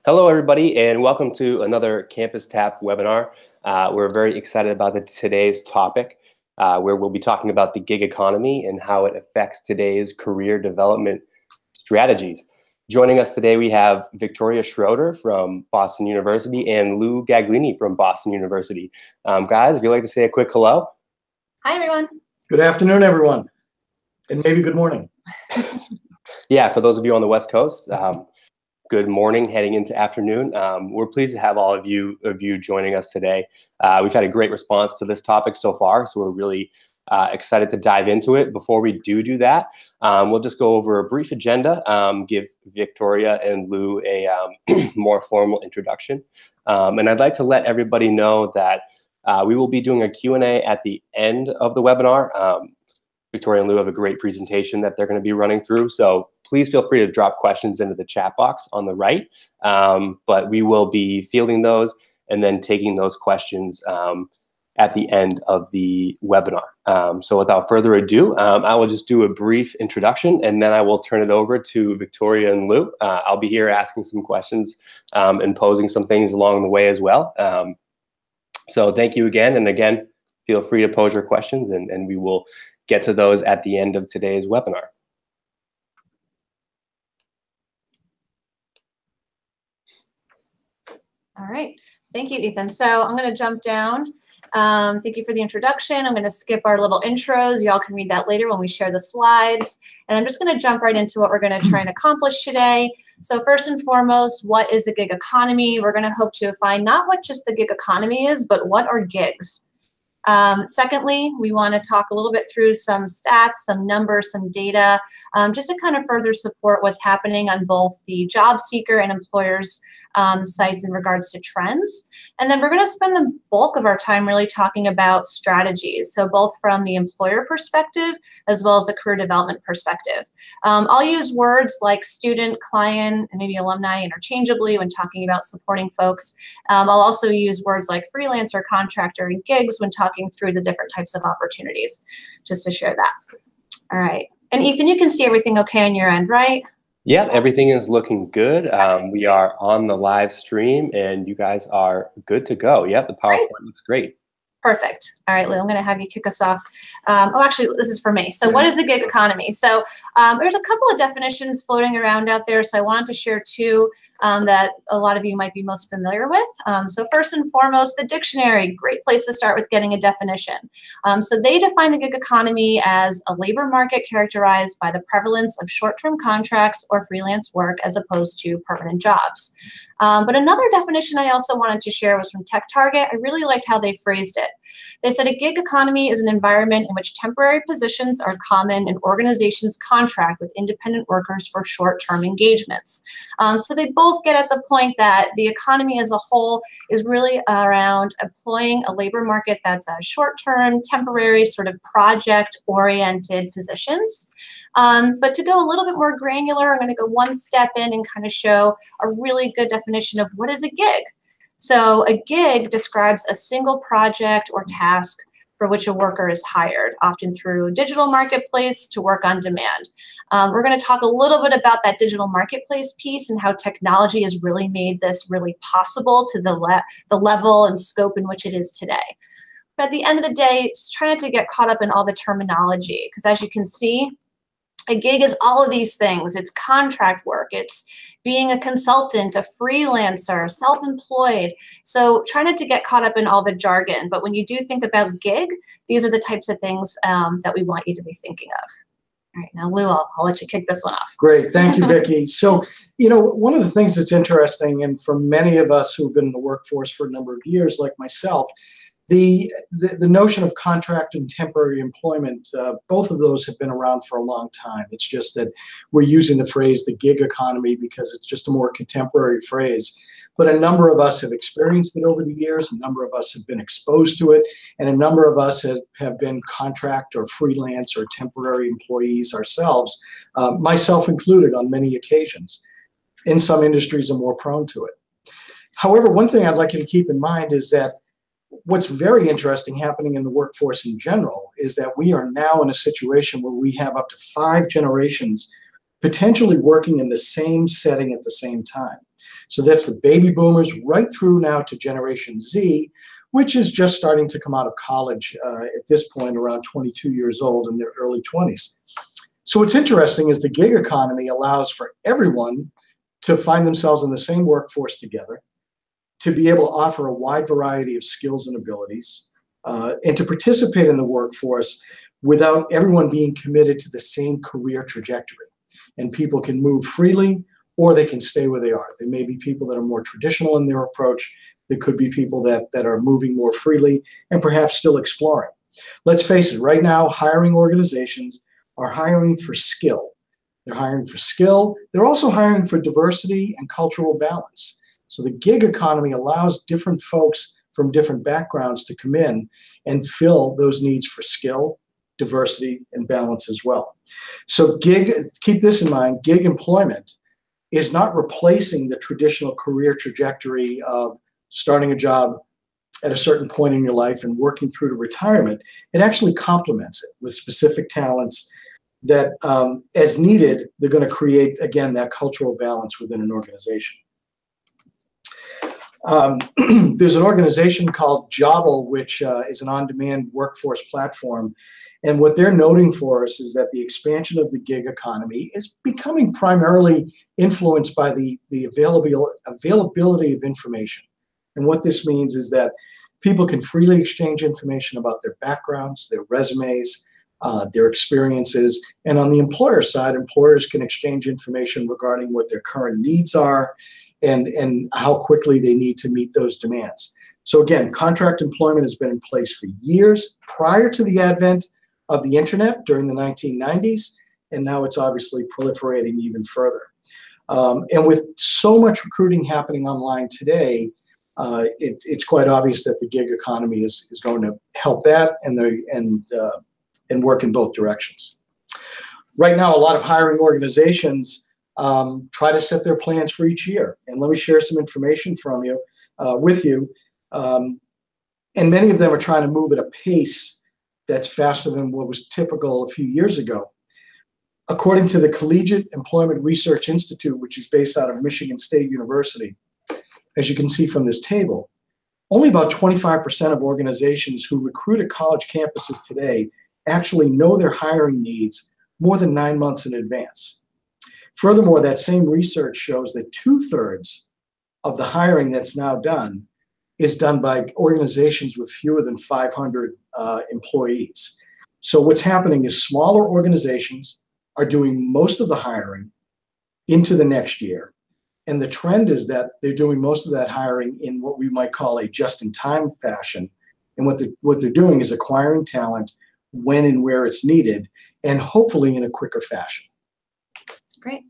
Hello, everybody, and welcome to another CampusTap webinar. We're very excited about today's topic, where we'll be talking about the gig economy and how it affects today's career development strategies. Joining us today, we have Victoria Schroeder from Boston University and Louis Gaglini from Boston University. Guys, if you'd like to say a quick hello. Hi, everyone. Good afternoon, everyone, and maybe good morning. Yeah, for those of you on the West Coast, good morning, heading into afternoon. We're pleased to have all of you joining us today. We've had a great response to this topic so far, so we're really excited to dive into it. Before we do that, we'll just go over a brief agenda, give Victoria and Lou a more formal introduction. And I'd like to let everybody know that we will be doing a Q&A at the end of the webinar. Victoria and Lou have a great presentation that they're going to be running through, so please feel free to drop questions into the chat box on the right. But we will be fielding those and then taking those questions at the end of the webinar. So without further ado, I will just do a brief introduction and then I will turn it over to Victoria and Lou. I'll be here asking some questions and posing some things along the way as well. So thank you again, and again, feel free to pose your questions and we will get to those at the end of today's webinar. All right, thank you, Ethan. So I'm going to jump down. Thank you for the introduction. I'm going to skip our little intros. Y'all can read that later when we share the slides. And I'm just going to jump right into what we're going to try and accomplish today. So first and foremost, what is the gig economy? We're going to hope to find not what just the gig economy is, but what are gigs? Secondly, we want to talk a little bit through some stats, some numbers, some data, just to kind of further support what's happening on both the job seeker and employers' sites in regards to trends. And then we're going to spend the bulk of our time really talking about strategies, so both from the employer perspective as well as the career development perspective. I'll use words like student, client, and maybe alumni interchangeably when talking about supporting folks. I'll also use words like freelancer, contractor, and gigs when talking through the different types of opportunities, just to share that. All right. And Ethan, you can see everything okay on your end, right? Yeah, everything is looking good. We are on the live stream and you guys are good to go. Yep, the PowerPoint looks great. Perfect. All right, Lou, I'm going to have you kick us off. Oh, actually, this is for me. So what is the gig economy? So there's a couple of definitions floating around out there. So I wanted to share two that a lot of you might be most familiar with. So first and foremost, the dictionary, great place to start with getting a definition. So they define the gig economy as a labor market characterized by the prevalence of short-term contracts or freelance work as opposed to permanent jobs. But another definition I also wanted to share was from TechTarget. I really liked how they phrased it. They said a gig economy is an environment in which temporary positions are common and organizations contract with independent workers for short-term engagements. So they both get at the point that the economy as a whole is really around employing a labor market that's a short-term, temporary, sort of project-oriented positions. But to go a little bit more granular, I'm going to go one step in and kind of show a really good definition of what is a gig. So a gig describes a single project or task for which a worker is hired, often through a digital marketplace to work on demand. We're going to talk a little bit about that digital marketplace piece and how technology has really made this really possible to the level and scope in which it is today. But at the end of the day, just try not to get caught up in all the terminology, because as you can see, a gig is all of these things. It's contract work, it's being a consultant, a freelancer, self-employed. So try not to get caught up in all the jargon. But when you do think about gig, these are the types of things that we want you to be thinking of. All right, now Lou, I'll let you kick this one off. Great, thank you, Vicki. So, you know, one of the things that's interesting, and for many of us who've been in the workforce for a number of years, like myself, the notion of contract and temporary employment, both of those have been around for a long time. It's just that we're using the phrase the gig economy because it's just a more contemporary phrase. But a number of us have experienced it over the years, a number of us have been exposed to it, and a number of us have been contract or freelance or temporary employees ourselves, myself included on many occasions. In some industries are more prone to it. However, one thing I'd like you to keep in mind is that what's very interesting happening in the workforce in general is that we are now in a situation where we have up to 5 generations potentially working in the same setting at the same time. So that's the baby boomers right through now to Generation Z, which is just starting to come out of college at this point, around 22 years old, in their early 20s. So what's interesting is the gig economy allows for everyone to find themselves in the same workforce together, to be able to offer a wide variety of skills and abilities, and to participate in the workforce without everyone being committed to the same career trajectory. And people can move freely, or they can stay where they are. There may be people that are more traditional in their approach. There could be people that are moving more freely and perhaps still exploring. Let's face it, right now, hiring organizations are hiring for skill. They're hiring for skill. They're also hiring for diversity and cultural balance. So the gig economy allows different folks from different backgrounds to come in and fill those needs for skill, diversity, and balance as well. So keep this in mind, gig employment is not replacing the traditional career trajectory of starting a job at a certain point in your life and working through to retirement. It actually complements it with specific talents that, as needed, they're going to create, again, that cultural balance within an organization. There's an organization called Jobble, which is an on-demand workforce platform. And what they're noting for us is that the expansion of the gig economy is becoming primarily influenced by the availability of information. And what this means is that people can freely exchange information about their backgrounds, their resumes, their experiences. And on the employer side, employers can exchange information regarding what their current needs are and how quickly they need to meet those demands. So again, contract employment has been in place for years prior to the advent of the internet during the 1990s, and now it's obviously proliferating even further. And with so much recruiting happening online today, it's quite obvious that the gig economy is going to help that and work in both directions. Right now, a lot of hiring organizations try to set their plans for each year. And let me share some information with you. And many of them are trying to move at a pace that's faster than what was typical a few years ago. According to the Collegiate Employment Research Institute, which is based out of Michigan State University, as you can see from this table, only about 25% of organizations who recruit at college campuses today actually know their hiring needs more than 9 months in advance. Furthermore, that same research shows that 2/3 of the hiring that's now done is done by organizations with fewer than 500 employees. So what's happening is smaller organizations are doing most of the hiring into the next year. And the trend is that they're doing most of that hiring in what we might call a just-in-time fashion. And what they're doing is acquiring talent when and where it's needed, and hopefully in a quicker fashion. Great.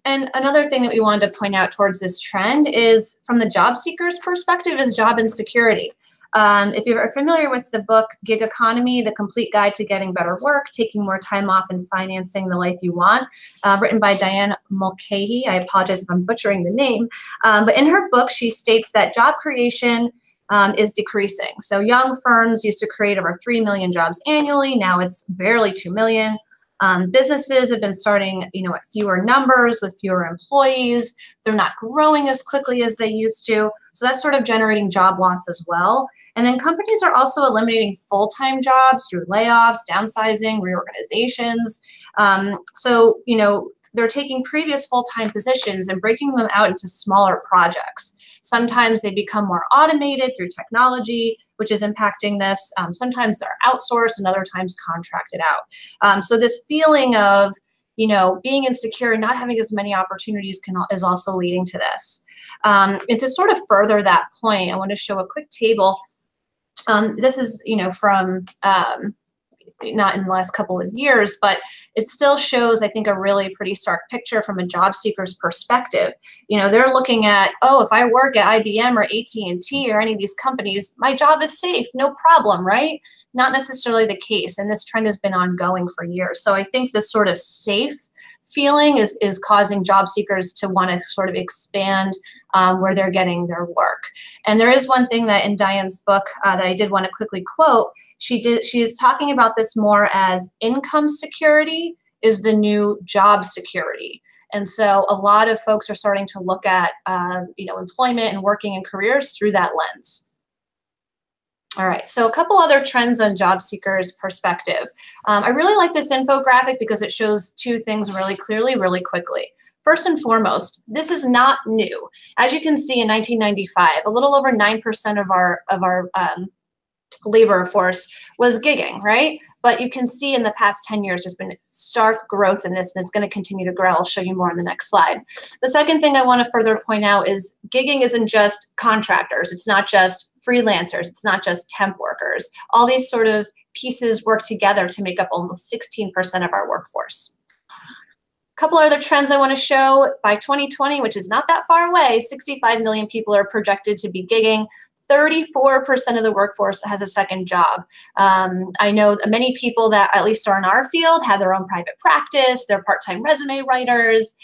And another thing that we wanted to point out towards this trend is, from the job seeker's perspective, is job insecurity. If you're familiar with the book Gig Economy, The Complete Guide to Getting Better Work, Taking More Time Off and Financing the Life You Want, written by Diane Mulcahy. I apologize if I'm butchering the name. But in her book, she states that job creation is decreasing. So young firms used to create over 3 million jobs annually. Now it's barely 2 million. Businesses have been starting, at fewer numbers with fewer employees. They're not growing as quickly as they used to. So that's sort of generating job loss as well. And then companies are also eliminating full-time jobs through layoffs, downsizing, reorganizations. So they're taking previous full-time positions and breaking them out into smaller projects. Sometimes they become more automated through technology, which is impacting this. Sometimes they're outsourced and other times contracted out. So this feeling of, being insecure and not having as many opportunities is also leading to this. And to sort of further that point, I want to show a quick table. This is, from not in the last couple of years, but it still shows, I think, a really pretty stark picture from a job seeker's perspective. They're looking at, if I work at IBM or AT&T or any of these companies, my job is safe, no problem, right? Not necessarily the case. And this trend has been ongoing for years. So I think this sort of safe feeling is causing job seekers to want to sort of expand where they're getting their work. And there is one thing that in Diane's book that I did want to quickly quote. She is talking about this more as income security is the new job security. And so a lot of folks are starting to look at, employment and working and careers through that lens. All right, so a couple other trends on job seekers' perspective. I really like this infographic because it shows two things really clearly, really quickly. First and foremost, this is not new. As you can see, in 1995, a little over 9% of our labor force was gigging, right? But you can see in the past 10 years, there's been stark growth in this, and it's going to continue to grow. I'll show you more on the next slide. The second thing I want to further point out is gigging isn't just contractors. It's not just freelancers. It's not just temp workers. All these sort of pieces work together to make up almost 16% of our workforce. A couple other trends I want to show. By 2020, which is not that far away, 65 million people are projected to be gigging. 34% of the workforce has a second job. I know many people that at least are in our field have their own private practice. They're part-time resume writers.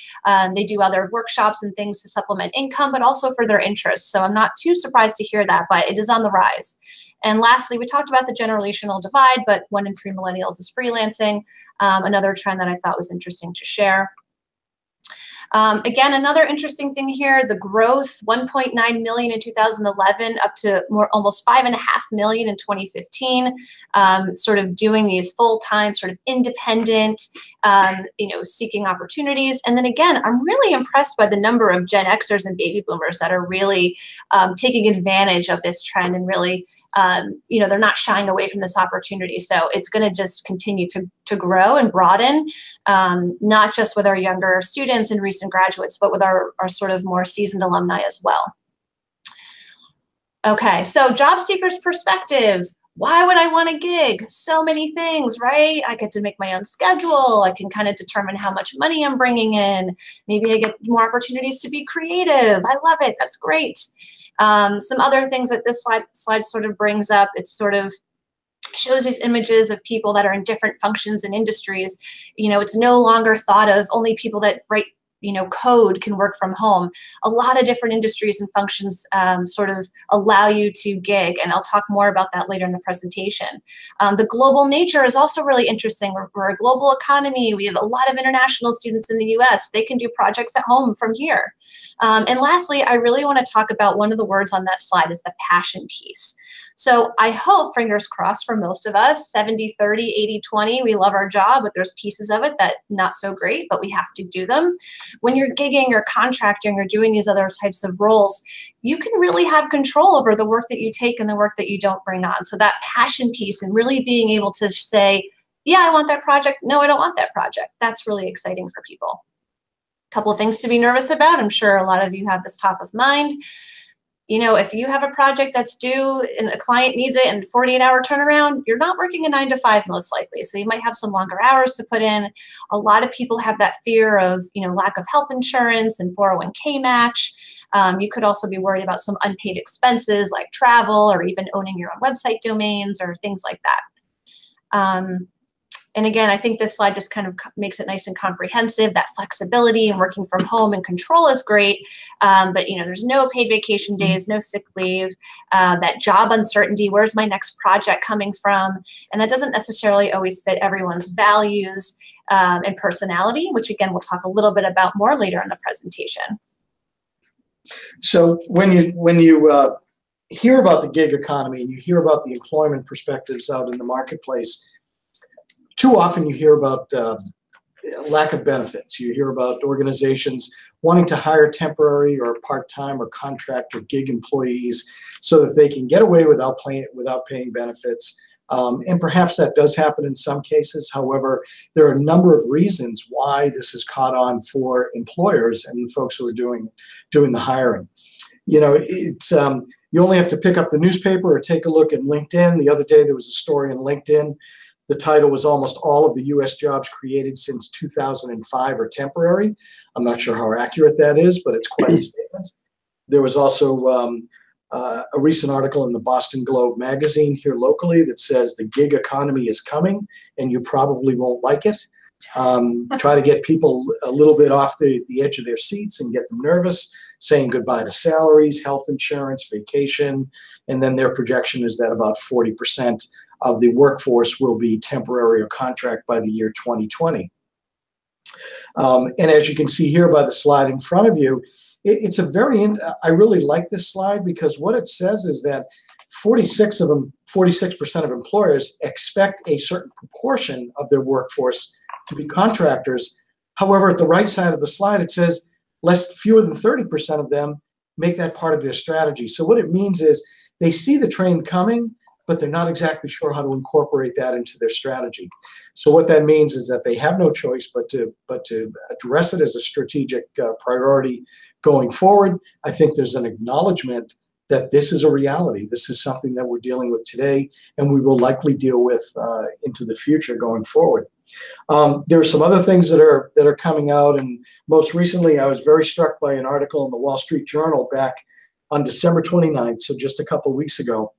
They do other workshops and things to supplement income, but also for their interests. So I'm not too surprised to hear that, but it is on the rise. And lastly, we talked about the generational divide, but 1 in 3 millennials is freelancing. Another trend that I thought was interesting to share. Again, another interesting thing here, the growth, 1.9 million in 2011 up to almost 5.5 million in 2015, sort of doing these full-time, sort of independent, seeking opportunities. And then again, I'm really impressed by the number of Gen Xers and baby boomers that are really taking advantage of this trend and really, they're not shying away from this opportunity. So it's going to just continue to grow and broaden, not just with our younger students and recent graduates, but with our sort of more seasoned alumni as well. Okay, so job seekers' perspective. Why would I want a gig? So many things, right? I get to make my own schedule. I can kind of determine how much money I'm bringing in. Maybe I get more opportunities to be creative. I love it. That's great. Some other things that this slide sort of brings up, it's sort of shows these images of people that are in different functions and industries. It's no longer thought of only people that write code can work from home. A lot of different industries and functions sort of allow you to gig, and I'll talk more about that later in the presentation. The global nature is also really interesting. We're a global economy. We have a lot of international students in the US. They can do projects at home from here. And lastly, I really want to talk about one of the words on that slide is the passion piece. So I hope, fingers crossed for most of us, 70-30, 80-20, we love our job, but there's pieces of it that not so great, but we have to do them. When you're gigging or contracting or doing these other types of roles, you can really have control over the work that you take and the work that you don't bring on. So that passion piece and really being able to say, yeah, I want that project. No, I don't want that project. That's really exciting for people. A couple of things to be nervous about. I'm sure a lot of you have this top of mind. If you have a project that's due and a client needs it in 48-hour turnaround, you're not working a 9 to 5 most likely. So you might have some longer hours to put in. A lot of people have that fear of, lack of health insurance and 401k match. You could also be worried about some unpaid expenses like travel or even owning your own website domains or things like that. And again, I think this slide just kind of makes it nice and comprehensive. That flexibility and working from home and control is great. But there's no paid vacation days, no sick leave, that job uncertainty. Where's my next project coming from? And that doesn't necessarily always fit everyone's values and personality, which again, we'll talk a little bit about more later in the presentation. So when you hear about the gig economy and you hear about the employment perspectives out in the marketplace, too often you hear about lack of benefits. You hear about organizations wanting to hire temporary or part-time or contract or gig employees so that they can get away without paying benefits. And perhaps that does happen in some cases. However, there are a number of reasons why this has caught on for employers and the folks who are doing the hiring. It's you only have to pick up the newspaper or take a look at LinkedIn. The other day there was a story in LinkedIn. The title was almost all of the U.S. jobs created since 2005 are temporary. I'm not sure how accurate that is, but it's quite a statement. There was also a recent article in the Boston Globe magazine here locally that says the gig economy is coming and you probably won't like it. Try to get people a little bit off the edge of their seats and get them nervous, saying goodbye to salaries, health insurance, vacation, and then their projection is that about 40% of the workforce will be temporary or contract by the year 2020. And as you can see here by the slide in front of you, it's a I really like this slide because what it says is that 46% of employers expect a certain proportion of their workforce to be contractors. However, at the right side of the slide, it says fewer than 30% of them make that part of their strategy. So what it means is they see the trend coming, but they're not exactly sure how to incorporate that into their strategy. So what that means is that they have no choice but to address it as a strategic priority going forward. I think there's an acknowledgement that this is a reality. This is something that we're dealing with today, and we will likely deal with into the future going forward. There are some other things that are coming out, and most recently I was very struck by an article in the Wall Street Journal back on December 29th, so just a couple of weeks ago,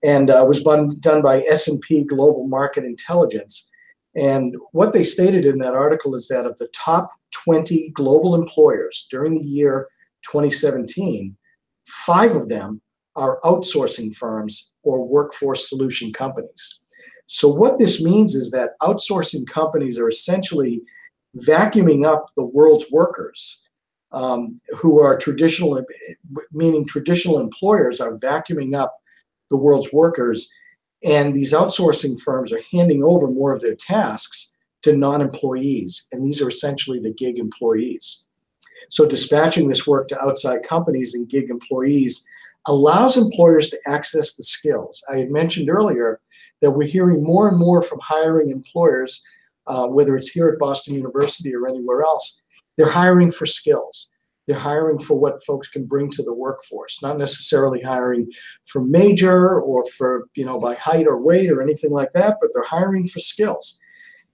and was done by S&P Global Market Intelligence. And what they stated in that article is that of the top 20 global employers during the year 2017, 5 of them are outsourcing firms or workforce solution companies. So what this means is that outsourcing companies are essentially vacuuming up the world's workers, who are traditional, meaning traditional employers are vacuuming up the world's workers, and these outsourcing firms are handing over more of their tasks to non-employees, and these are essentially the gig employees. So dispatching this work to outside companies and gig employees allows employers to access the skills. I had mentioned earlier that we're hearing more and more from hiring employers, whether it's here at Boston University or anywhere else, they're hiring for skills. They're hiring for what folks can bring to the workforce, not necessarily hiring for major or for, by height or weight or anything like that, but they're hiring for skills.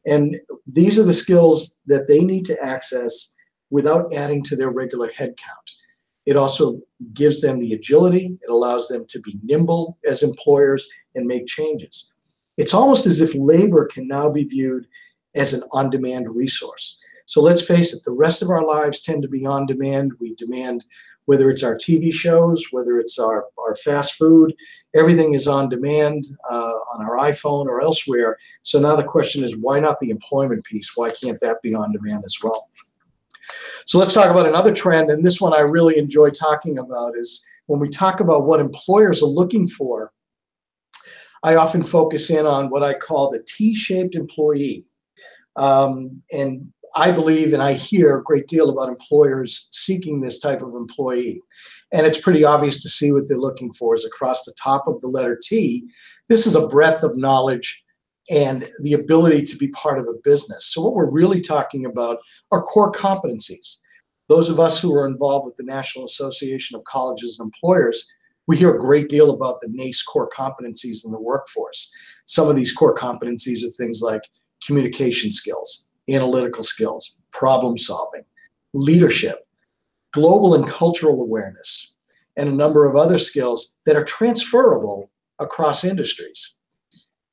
And these are the skills that they need to access without adding to their regular headcount. It also gives them the agility. It allows them to be nimble as employers and make changes. It's almost as if labor can now be viewed as an on-demand resource. So let's face it, the rest of our lives tend to be on demand. We demand, whether it's our TV shows, whether it's our fast food, everything is on demand on our iPhone or elsewhere. So now the question is, why not the employment piece? Why can't that be on demand as well? So let's talk about another trend, and this one I really enjoy talking about is when we talk about what employers are looking for, I often focus in on what I call the T-shaped employee. And I believe and I hear a great deal about employers seeking this type of employee. And it's pretty obvious to see what they're looking for is across the top of the letter T. This is a breadth of knowledge and the ability to be part of a business. So what we're really talking about are core competencies. Those of us who are involved with the National Association of Colleges and Employers, we hear a great deal about the NACE core competencies in the workforce. Some of these core competencies are things like communication skills, analytical skills, problem solving, leadership, global and cultural awareness, and a number of other skills that are transferable across industries.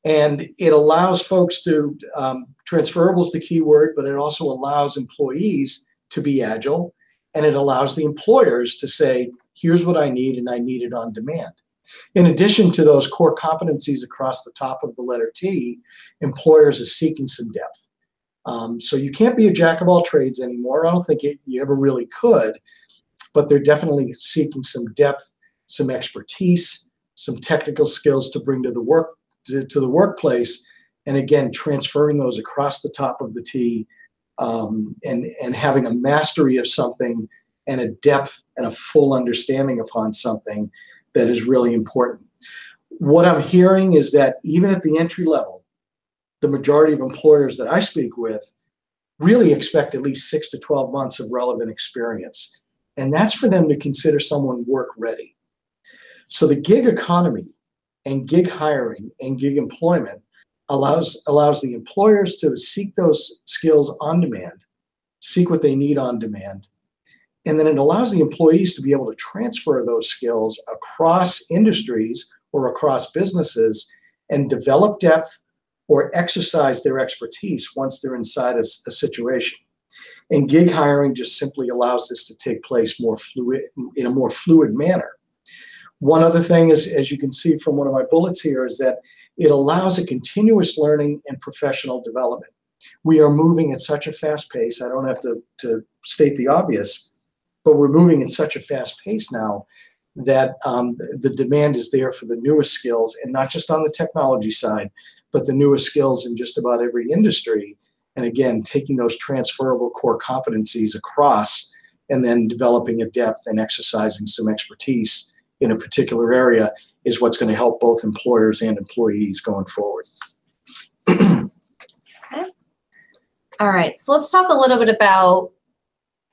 And it allows folks to, transferable is the key word, but it also allows employees to be agile, and it allows the employers to say, here's what I need, and I need it on demand. In addition to those core competencies across the top of the letter T, employers are seeking some depth. So you can't be a jack of all trades anymore. I don't think you ever really could, but they're definitely seeking some depth, some expertise, some technical skills to bring to the workplace, and again, transferring those across the top of the T, and having a mastery of something and a depth and a full understanding upon something that is really important. What I'm hearing is that even at the entry level, the majority of employers that I speak with really expect at least 6 to 12 months of relevant experience. And that's for them to consider someone work ready. So the gig economy and gig hiring and gig employment allows the employers to seek those skills on demand, seek what they need on demand, and then it allows the employees to be able to transfer those skills across industries or across businesses and develop depth or exercise their expertise once they're inside a situation. And gig hiring just simply allows this to take place in a more fluid manner. One other thing is, as you can see from one of my bullets here, is that it allows a continuous learning and professional development. We are moving at such a fast pace. I don't have to state the obvious, but we're moving at such a fast pace now that the demand is there for the newest skills, and not just on the technology side, but the newest skills in just about every industry. And again, taking those transferable core competencies across and then developing a depth and exercising some expertise in a particular area is what's going to help both employers and employees going forward. Okay. All right, so let's talk a little bit about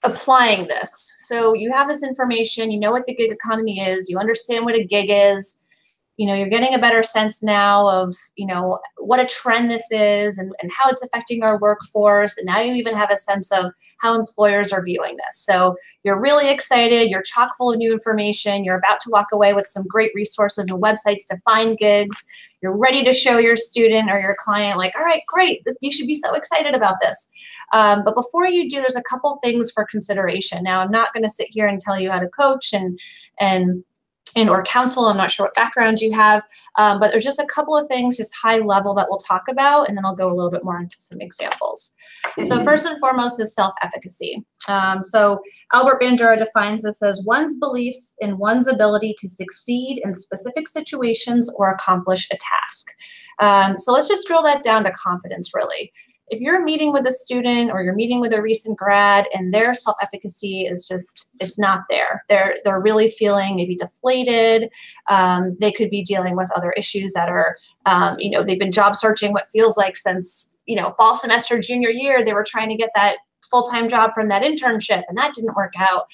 applying this. So you have this information, you know what the gig economy is, you understand what a gig is, you know, you're getting a better sense now of, you know, what a trend this is and how it's affecting our workforce. And now you even have a sense of how employers are viewing this. So you're really excited, you're chock full of new information, you're about to walk away with some great resources and websites to find gigs. You're ready to show your student or your client like, all right, great, you should be so excited about this. But before you do, there's a couple things for consideration. Now, I'm not going to sit here and tell you how to coach and or counsel. I'm not sure what background you have, but there's just a couple of things just high level that we'll talk about, and then I'll go a little bit more into some examples. So first and foremost is self-efficacy. So Albert Bandura defines this as one's beliefs in one's ability to succeed in specific situations or accomplish a task. So let's just drill that down to confidence, really. If you're meeting with a student or you're meeting with a recent grad and their self-efficacy is just, it's not there. They're really feeling maybe deflated. They could be dealing with other issues that are, you know, they've been job searching what feels like since, you know, fall semester junior year. They were trying to get that full-time job from that internship and that didn't work out.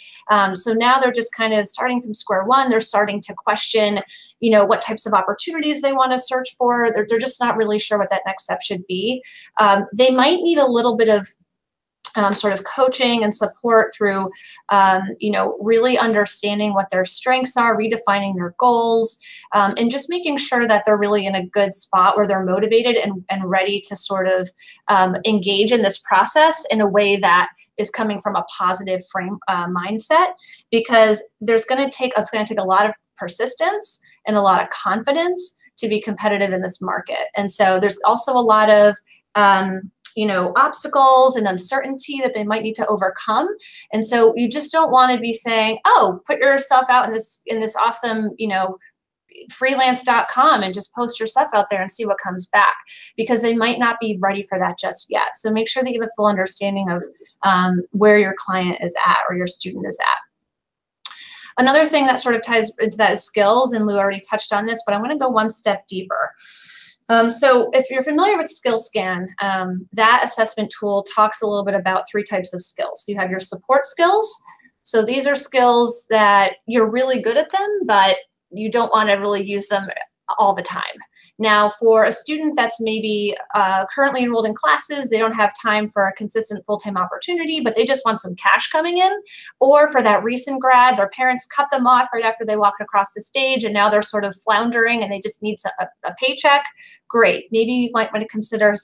So now they're just kind of starting from square one. They're starting to question, you know, what types of opportunities they want to search for. They're just not really sure what that next step should be. They might need a little bit of sort of coaching and support through, you know, really understanding what their strengths are, redefining their goals, and just making sure that they're really in a good spot where they're motivated and ready to sort of engage in this process in a way that is coming from a positive mindset, because it's going to take a lot of persistence and a lot of confidence to be competitive in this market. And so there's also a lot of you know, obstacles and uncertainty that they might need to overcome. And so you just don't want to be saying, oh, put yourself out in this awesome, you know, freelance.com and just post your stuff out there and see what comes back, because they might not be ready for that just yet. So make sure that you have a full understanding of where your client is at or your student is at. Another thing that sort of ties into that is skills, and Lou already touched on this, but I'm going to go one step deeper. So if you're familiar with SkillScan, that assessment tool talks a little bit about 3 types of skills. You have your support skills. So these are skills that you're really good at them, but you don't want to really use them all the time. Now, for a student that's maybe currently enrolled in classes, they don't have time for a consistent full-time opportunity, but they just want some cash coming in. Or for that recent grad, their parents cut them off right after they walked across the stage, and now they're sort of floundering and they just need a paycheck. Great. Maybe you might want to consider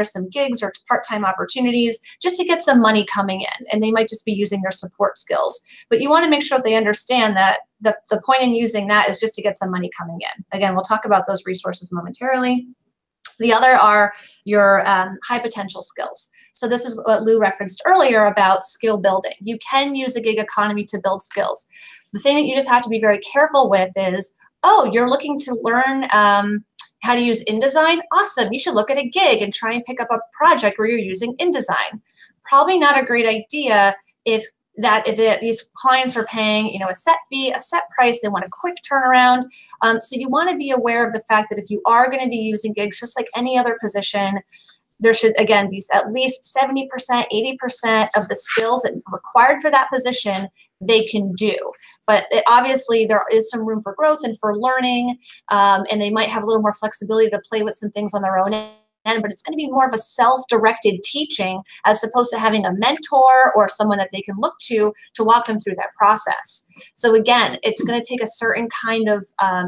some gigs or part-time opportunities just to get some money coming in, and they might just be using their support skills. But you want to make sure that they understand that the point in using that is just to get some money coming in. Again, we'll talk about those resources momentarily. The other are your high potential skills. So this is what Lou referenced earlier about skill building. You can use the gig economy to build skills. The thing that you just have to be very careful with is, oh, you're looking to learn how to use InDesign? Awesome, you should look at a gig and try and pick up a project where you're using InDesign. Probably not a great idea if these clients are paying, you know, a set fee, a set price, they want a quick turnaround. So you want to be aware of the fact that if you are going to be using gigs, just like any other position, there should, again, be at least 70%, 80% of the skills that are required for that position they can do. But obviously there is some room for growth and for learning, and they might have a little more flexibility to play with some things on their own end, but it's going to be more of a self-directed teaching as opposed to having a mentor or someone that they can look to walk them through that process. So again, it's going to take a certain kind of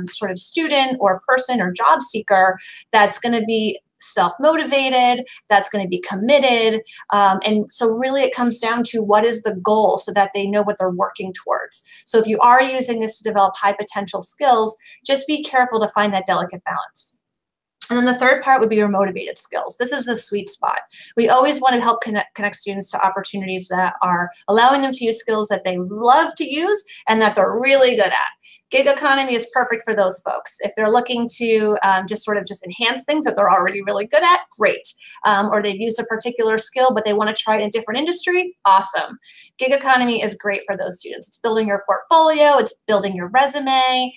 sort of student or person or job seeker that's going to be self-motivated, that's going to be committed. And so really it comes down to what is the goal so that they know what they're working towards. So if you are using this to develop high potential skills, just be careful to find that delicate balance. And then the third part would be your motivated skills. This is the sweet spot. We always want to help connect students to opportunities that are allowing them to use skills that they love to use and that they're really good at. Gig economy is perfect for those folks. If they're looking to just enhance things that they're already really good at, great. Or they've used a particular skill, but they want to try it in a different industry, awesome. Gig economy is great for those students. It's building your portfolio, it's building your resume,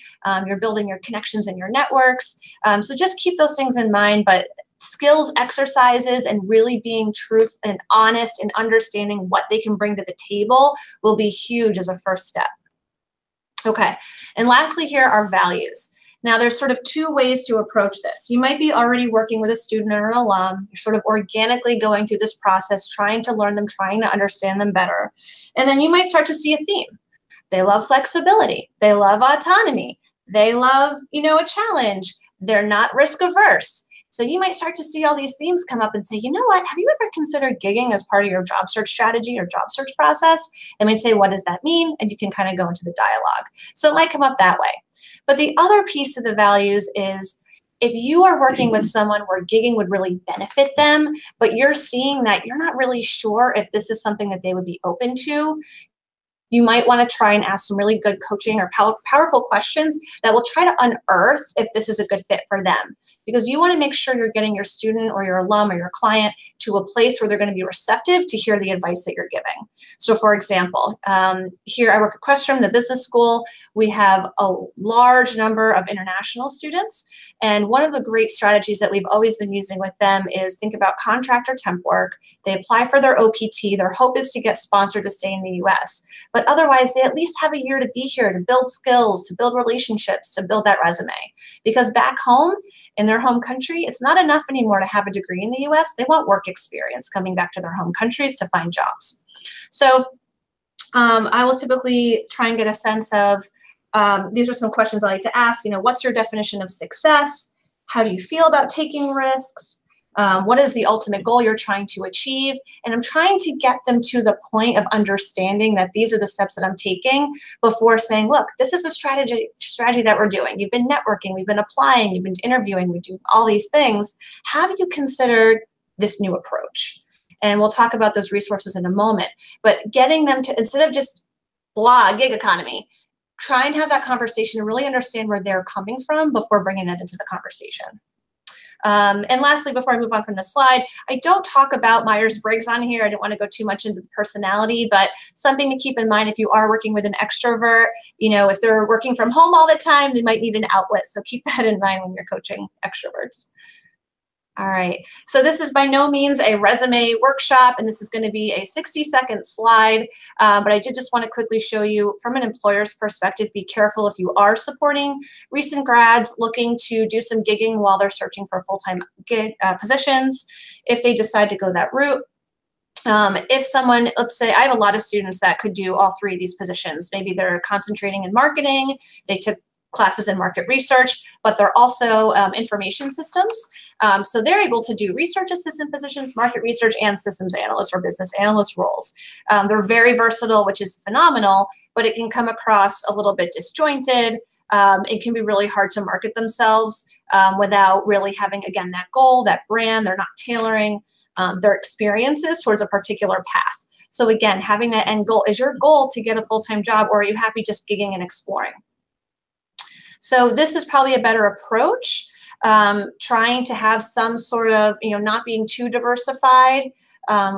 you're building your connections and your networks. So just keep those things in mind, but skills exercises and really being truth and honest and understanding what they can bring to the table will be huge as a first step. Okay, and lastly here are values. Now there's sort of two ways to approach this. You might be already working with a student or an alum. You're sort of organically going through this process, trying to learn them, trying to understand them better. And then you might start to see a theme. They love flexibility. They love autonomy. They love, a challenge. They're not risk averse. So you might start to see all these themes come up and say, you know what, have you ever considered gigging as part of your job search strategy or job search process? And might say, what does that mean? And you can kind of go into the dialogue. So it might come up that way. But the other piece of the values is if you are working with someone where gigging would really benefit them, but you're seeing that you're not really sure if this is something that they would be open to, you might want to try and ask some really good coaching or powerful questions that will try to unearth if this is a good fit for them. Because you want to make sure you're getting your student or your alum or your client to a place where they're going to be receptive to hear the advice that you're giving. So for example, here I work at Questrom, the business school. We have a large number of international students. And one of the great strategies that we've always been using with them is think about contract or temp work. They apply for their OPT. Their hope is to get sponsored to stay in the US. But otherwise, they at least have a year to be here, to build skills, to build relationships, to build that resume. Because back home, in their home country, it's not enough anymore to have a degree in the US. They want work experience coming back to their home countries to find jobs. So I will typically try and get a sense of, these are some questions I like to ask, what's your definition of success? How do you feel about taking risks? What is the ultimate goal you're trying to achieve? And I'm trying to get them to the point of understanding that these are the steps that I'm taking before saying, look, this is a strategy that we're doing. You've been networking, we've been applying, you've been interviewing, we do all these things. Have you considered this new approach? And we'll talk about those resources in a moment. But getting them to, instead of just blah, gig economy, try and have that conversation and really understand where they're coming from before bringing that into the conversation. And lastly, before I move on from the slide, I don't talk about Myers-Briggs on here. I don't want to go too much into the personality, but something to keep in mind if you are working with an extrovert, if they're working from home all the time, they might need an outlet. So keep that in mind when you're coaching extroverts. All right, so this is by no means a resume workshop, and this is going to be a 60-second slide, but I did just want to quickly show you from an employer's perspective, be careful if you are supporting recent grads looking to do some gigging while they're searching for full-time gig positions, if they decide to go that route. If someone, let's say I have a lot of students that could do all three of these positions. Maybe they're concentrating in marketing, they took classes in market research, but they're also information systems. So they're able to do research assistant positions, market research, and systems analyst or business analyst roles. They're very versatile, which is phenomenal, but it can come across a little bit disjointed. It can be really hard to market themselves without really having, again, that goal, that brand. They're not tailoring their experiences towards a particular path. So again, having that end goal, is your goal to get a full-time job, or are you happy just gigging and exploring? So this is probably a better approach, trying to have some sort of, not being too diversified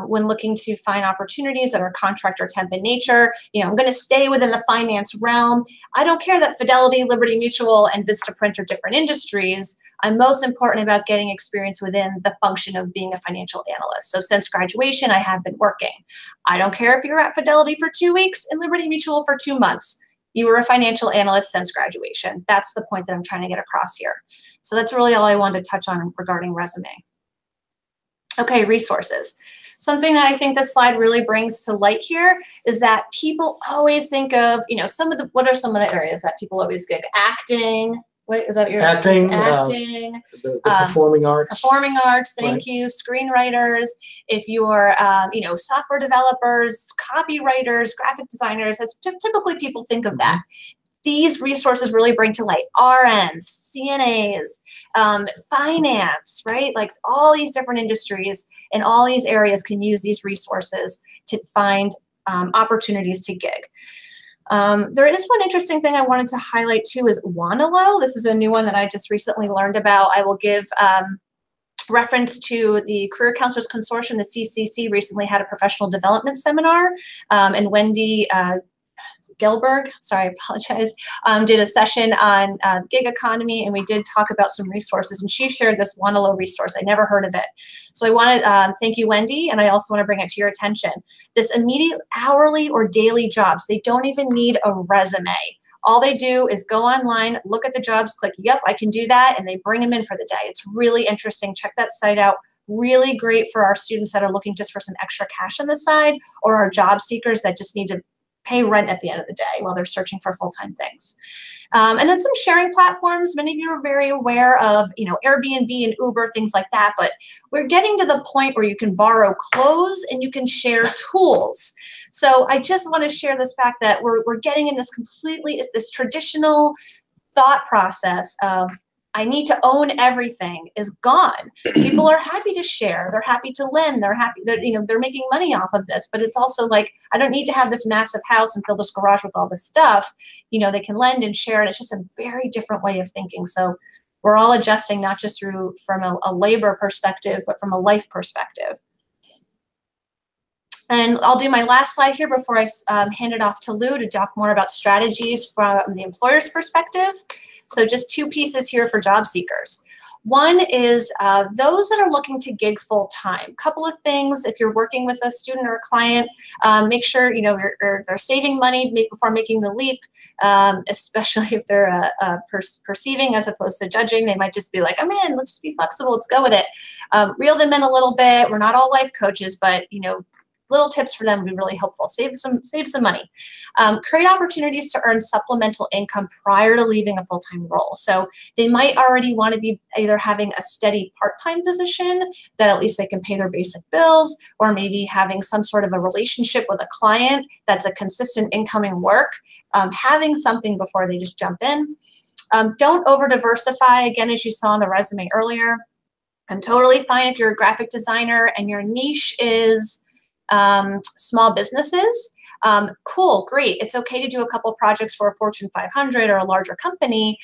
when looking to find opportunities that are contract or temp in nature. I'm going to stay within the finance realm. I don't care that Fidelity, Liberty Mutual, and Vistaprint are different industries. I'm most important about getting experience within the function of being a financial analyst. So since graduation, I have been working. I don't care if you're at Fidelity for 2 weeks and Liberty Mutual for 2 months. You were a financial analyst since graduation. That's the point that I'm trying to get across here. So that's really all I wanted to touch on regarding resume. Okay, resources. Something that I think this slide really brings to light here is that people always think of, what are some of the areas that people always gig? Acting. What is that? Your acting, the performing arts. Performing arts, thank you. Screenwriters. If you're, software developers, copywriters, graphic designers, that's typically people think of that. these resources really bring to light RNs, CNAs, finance, right? Like all these different industries in all these areas can use these resources to find opportunities to gig. There is one interesting thing I wanted to highlight too is Wanelo. This is a new one that I just recently learned about. I will give reference to the Career Counselors Consortium. The CCC recently had a professional development seminar, and Wendy Gilberg, sorry, I apologize, did a session on gig economy, and we did talk about some resources, and she shared this Wanelo resource. I never heard of it. So I want to thank you, Wendy, and I also want to bring it to your attention. This immediate hourly or daily jobs, they don't even need a resume. All they do is go online, look at the jobs, click, yep, I can do that, and they bring them in for the day. It's really interesting. Check that site out. Really great for our students that are looking just for some extra cash on the side, or our job seekers that just need to pay rent at the end of the day while they're searching for full-time things. And then some sharing platforms. Many of you are very aware of, Airbnb and Uber, things like that, but we're getting to the point where you can borrow clothes and you can share tools. So I just want to share this fact that we're getting in this this traditional thought process of I need to own everything is gone. People are happy to share. They're happy to lend. They're happy. They're making money off of this. But it's also like I don't need to have this massive house and fill this garage with all this stuff. They can lend and share, and it's just a very different way of thinking. So we're all adjusting, not just from a labor perspective, but from a life perspective. And I'll do my last slide here before I hand it off to Lou to talk more about strategies from the employer's perspective. So just two pieces here for job seekers. One is those that are looking to gig full time. Couple of things, if you're working with a student or a client, make sure they're saving money before making the leap, especially if they're perceiving as opposed to judging. They might just be like, I'm in, let's just be flexible, let's go with it. Reel them in a little bit. We're not all life coaches, but little tips for them would be really helpful. Save some money. Create opportunities to earn supplemental income prior to leaving a full-time role. So they might already want to be either having a steady part-time position that at least they can pay their basic bills, or maybe having some sort of a relationship with a client that's a consistent incoming work, having something before they just jump in. Don't over-diversify, again, as you saw on the resume earlier. I'm totally fine if you're a graphic designer and your niche is small businesses. Cool, great. It's okay to do a couple projects for a Fortune 500 or a larger company.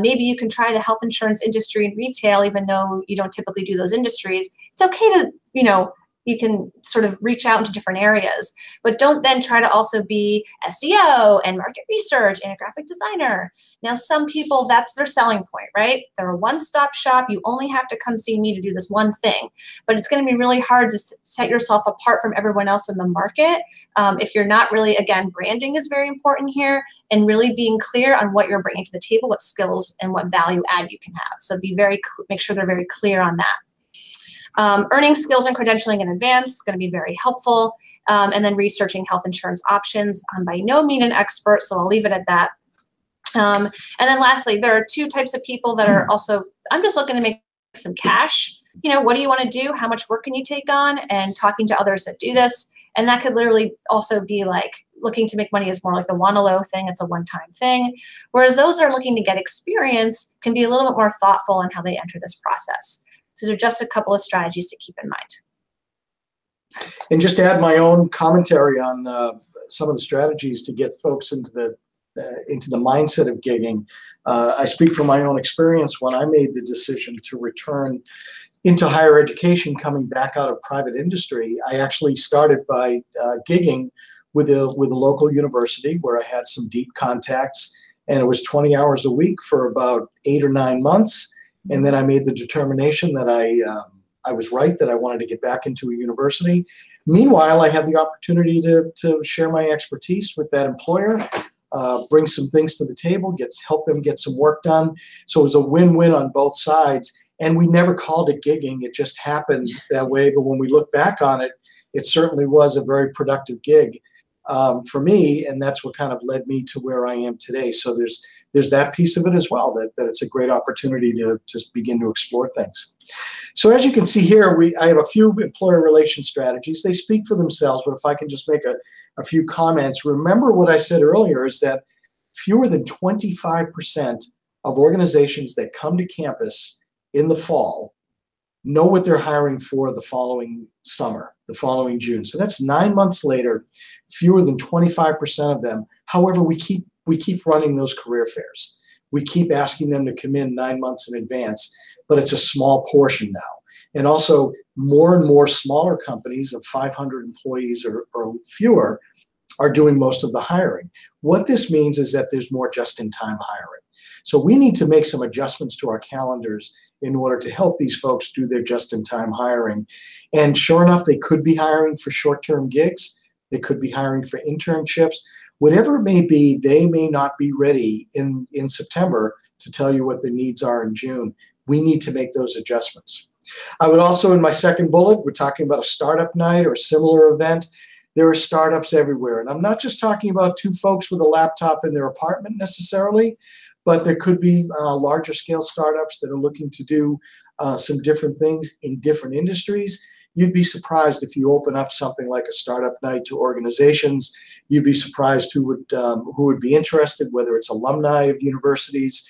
Maybe you can try the health insurance industry and retail, even though you don't typically do those industries. It's okay to, you can sort of reach out into different areas, but don't then try to also be SEO and market research and a graphic designer. Now, some people, that's their selling point, right? They're a one-stop shop. You only have to come see me to do this one thing, but it's going to be really hard to set yourself apart from everyone else in the market if you're not really, again, branding is very important here, and really being clear on what you're bringing to the table, what skills and what value add you can have. So make sure they're very clear on that. Earning skills and credentialing in advance is going to be very helpful. And then researching health insurance options. I'm by no means an expert, so I'll leave it at that. And then lastly, there are two types of people that are also, I'm just looking to make some cash. What do you want to do? How much work can you take on? And talking to others that do this. And that could literally also be like looking to make money is more like the Wanelo thing. It's a one-time thing. Whereas those that are looking to get experience can be a little bit more thoughtful on how they enter this process. So these are just a couple of strategies to keep in mind. And just to add my own commentary on some of the strategies to get folks into the mindset of gigging. I speak from my own experience. When I made the decision to return into higher education, coming back out of private industry, I actually started by gigging with a local university where I had some deep contacts, and it was 20 hours a week for about 8 or 9 months. And then I made the determination that I was right, that I wanted to get back into a university. Meanwhile, I had the opportunity to share my expertise with that employer, bring some things to the table, help them get some work done. So it was a win-win on both sides. And we never called it gigging. It just happened that way. But when we look back on it, it certainly was a very productive gig for me. And that's what kind of led me to where I am today. So there's that piece of it as well, that it's a great opportunity to just begin to explore things. So as you can see here, I have a few employer relation strategies. They speak for themselves, but if I can just make a few comments. Remember what I said earlier is that fewer than 25% of organizations that come to campus in the fall know what they're hiring for the following summer, the following June. So that's 9 months later, fewer than 25% of them. However, we keep running those career fairs. We keep asking them to come in 9 months in advance, but it's a small portion now. And also, more and more smaller companies of 500 employees or fewer are doing most of the hiring. What this means is that there's more just-in-time hiring. So we need to make some adjustments to our calendars in order to help these folks do their just-in-time hiring. And sure enough, they could be hiring for short-term gigs. They could be hiring for internships. Whatever it may be, they may not be ready in September to tell you what their needs are in June. We need to make those adjustments. I would also, in my second bullet, we're talking about a startup night or a similar event. There are startups everywhere. And I'm not just talking about two folks with a laptop in their apartment necessarily, but there could be larger scale startups that are looking to do some different things in different industries. You'd be surprised if you open up something like a startup night to organizations. You'd be surprised who would be interested, whether it's alumni of universities,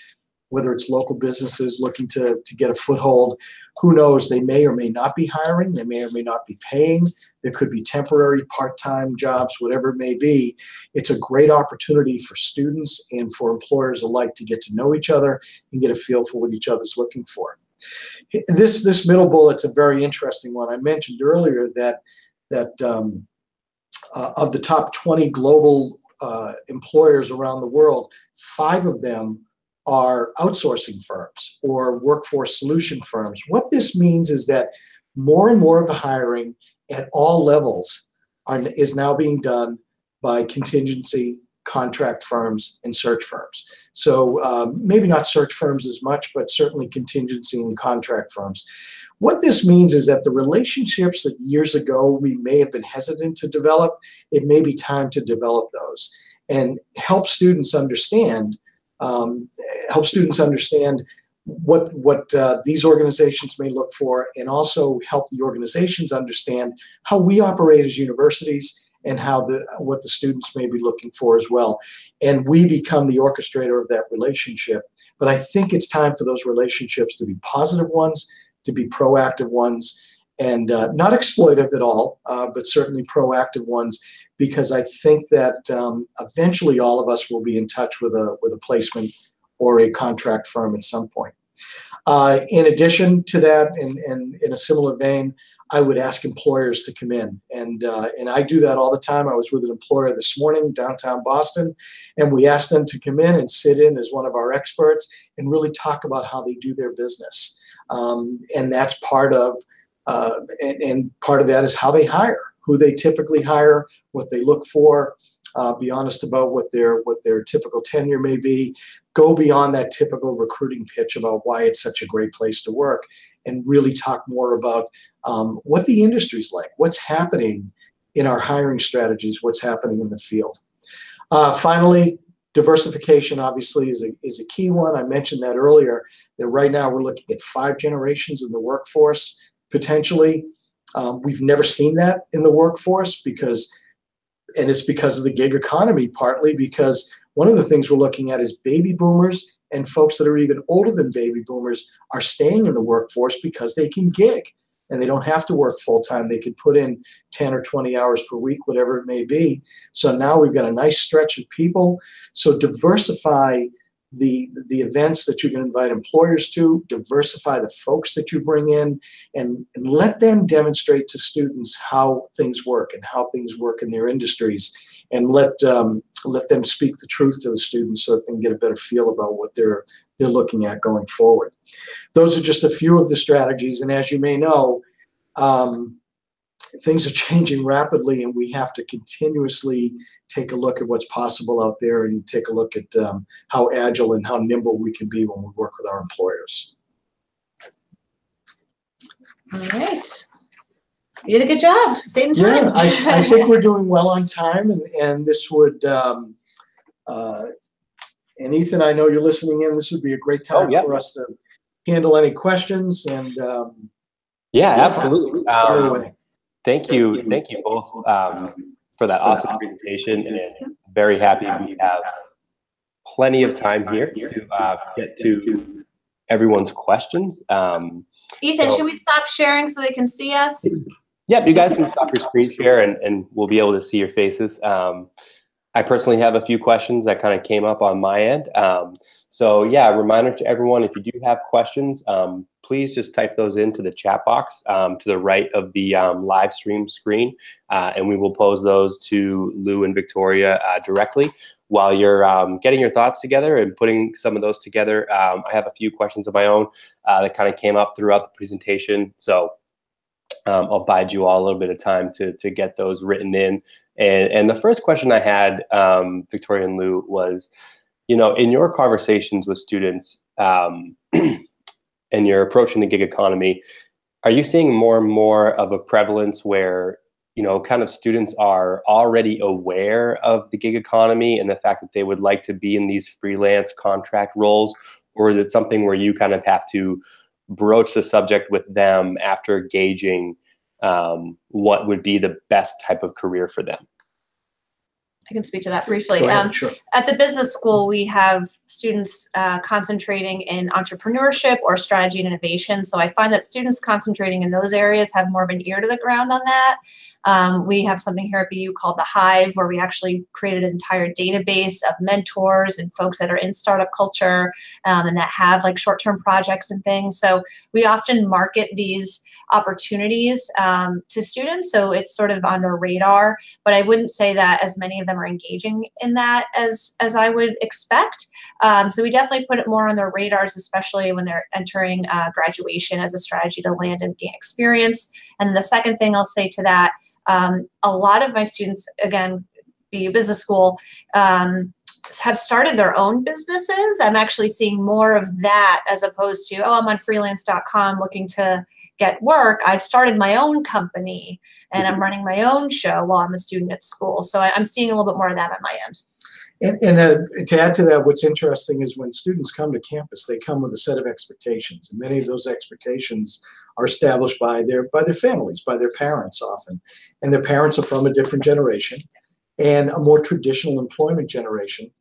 whether it's local businesses looking to get a foothold. Who knows? They may or may not be hiring. They may or may not be paying. There could be temporary, part-time jobs, whatever it may be. It's a great opportunity for students and for employers alike to get to know each other and get a feel for what each other's looking for. This middle bullet's a very interesting one. I mentioned earlier that of the top 20 global employers around the world, 5 of them are outsourcing firms or workforce solution firms. What this means is that more and more of the hiring at all levels is now being done by contingency, contract firms, and search firms. So maybe not search firms as much, but certainly contingency and contract firms. What this means is that the relationships that years ago we may have been hesitant to develop, it may be time to develop those and help students understand what these organizations may look for, and also help the organizations understand how we operate as universities and what the students may be looking for as well. And we become the orchestrator of that relationship. But I think it's time for those relationships to be positive ones, to be proactive ones, and not exploitive at all, but certainly proactive ones, because I think that eventually all of us will be in touch with a placement or a contract firm at some point. In addition to that, and in a similar vein, I would ask employers to come in, and I do that all the time. I was with an employer this morning, downtown Boston, and we asked them to come in and sit in as one of our experts and really talk about how they do their business. And that's part of, and part of that is how they hire, who they typically hire, what they look for, be honest about what their typical tenure may be, go beyond that typical recruiting pitch about why it's such a great place to work, and really talk more about what the industry's like, what's happening in our hiring strategies, what's happening in the field. Finally, diversification obviously is a key one. I mentioned that earlier, that right now we're looking at 5 generations in the workforce, potentially. We've never seen that in the workforce and it's because of the gig economy, partly because one of the things we're looking at is baby boomers and folks that are even older than baby boomers are staying in the workforce because they can gig and they don't have to work full time. They could put in 10 or 20 hours per week, whatever it may be. So now we've got a nice stretch of people. So diversify the events that you can invite employers to, diversify the folks that you bring in, and let them demonstrate to students how things work and how things work in their industries, and let them speak the truth to the students so that they can get a better feel about what they're looking at going forward. Those are just a few of the strategies, and as you may know, things are changing rapidly, and we have to continuously take a look at what's possible out there and take a look at how agile and how nimble we can be when we work with our employers. All right. You did a good job. Saving time. Yeah, I think we're doing well on time, and this would, and Ethan, I know you're listening in. This would be a great time for us to handle any questions. And yeah, absolutely. Thank you both for that awesome presentation, and very happy we have plenty of time here to get to everyone's questions. Ethan, should we stop sharing so they can see us? Yep, you guys can stop your screen share and we'll be able to see your faces. I personally have a few questions that kind of came up on my end. So yeah, a reminder to everyone, if you do have questions, please just type those into the chat box to the right of the live stream screen, and we will pose those to Lou and Victoria directly. While you're getting your thoughts together and putting some of those together, I have a few questions of my own that kind of came up throughout the presentation. So I'll bide you all a little bit of time to get those written in. And the first question I had, Victoria and Lou, was, you know, in your conversations with students and you're approaching the gig economy, are you seeing more and more of a prevalence where, you know, kind of students are already aware of the gig economy and the fact that they would like to be in these freelance contract roles? Or is it something where you kind of have to broach the subject with them after gauging what would be the best type of career for them? I can speak to that briefly. Go ahead, sure. At the business school, we have students concentrating in entrepreneurship or strategy and innovation. So I find that students concentrating in those areas have more of an ear to the ground on that. We have something here at BU called the Hive, where we actually created an entire database of mentors and folks that are in startup culture and that have like short-term projects and things. So we often market these opportunities to students, so it's sort of on their radar, but I wouldn't say that as many of them are engaging in that as I would expect. So we definitely put it more on their radars, especially when they're entering graduation, as a strategy to land and gain experience. And the second thing I'll say to that, a lot of my students, again, BU Business School, have started their own businesses. I'm actually seeing more of that as opposed to, oh, I'm on freelance.com looking to get work. I've started my own company and I'm running my own show while I'm a student at school. So I'm seeing a little bit more of that on my end. And to add to that, what's interesting is when students come to campus, they come with a set of expectations. And many of those expectations are established by their families, by their parents often. And their parents are from a different generation and a more traditional employment generation.